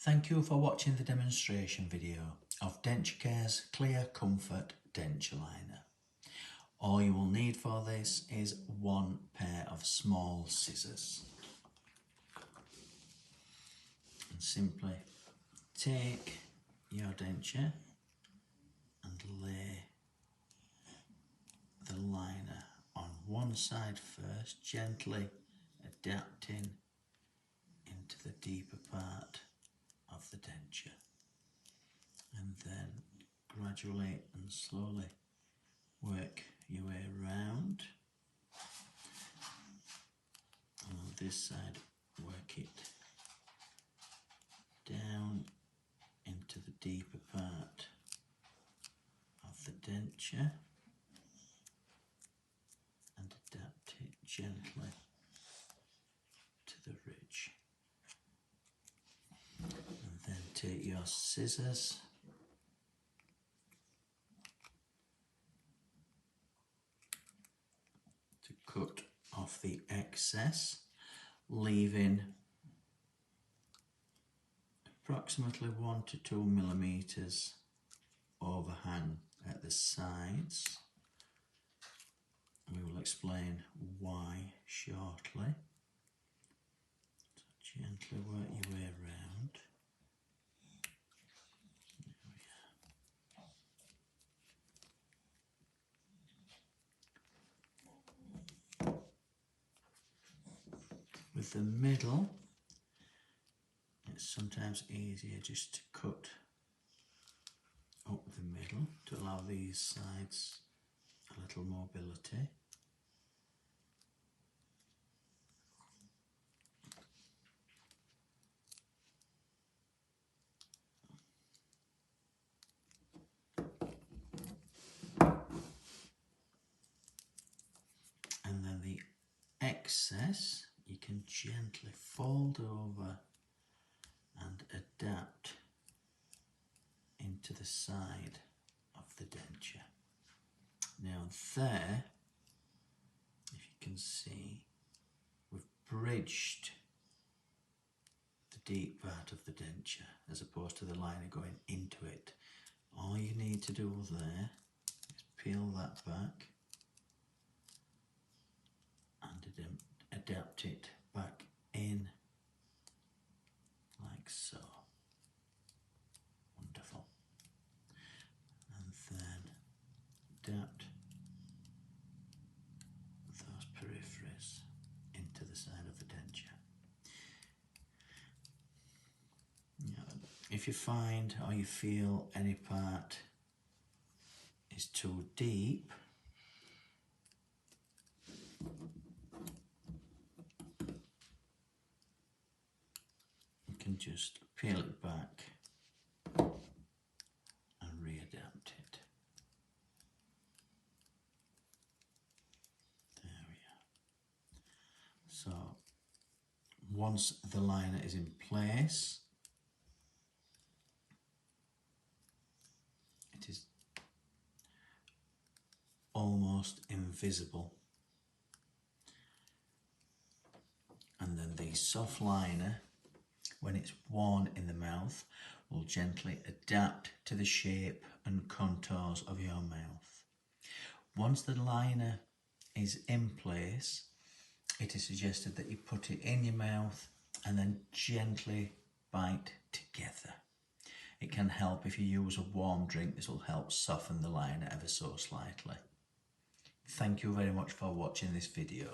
Thank you for watching the demonstration video of Denture's Clear Comfort Denture Liner. All you will need for this is one pair of small scissors. And simply take your denture and lay the liner on one side first, gently adapting into the deeper part of the denture, and then gradually and slowly work your way around, and on this side work it down into the deeper part of the denture and adapt it gently to the ridge. And then take your scissors to cut off the excess, leaving approximately 1 to 2 millimeters overhang at the sides. We will explain why shortly. So gently work your way around. With the middle, it's sometimes easier just to cut up the middle to allow these sides a little mobility. And then the excess you can gently fold over and adapt into the side of the denture. Now there, if you can see, we've bridged the deep part of the denture as opposed to the liner going into it. All you need to do there is peel that back and adapt it back in like so. Wonderful. And then adapt those peripheries into the side of the denture. Now, if you find or you feel any part is too deep, you can just peel it back and readapt it. There we are. So once the liner is in place, it is almost invisible, and then the soft liner, when it's worn in the mouth, will gently adapt to the shape and contours of your mouth. Once the liner is in place, it is suggested that you put it in your mouth and then gently bite together. It can help if you use a warm drink. This will help soften the liner ever so slightly. Thank you very much for watching this video.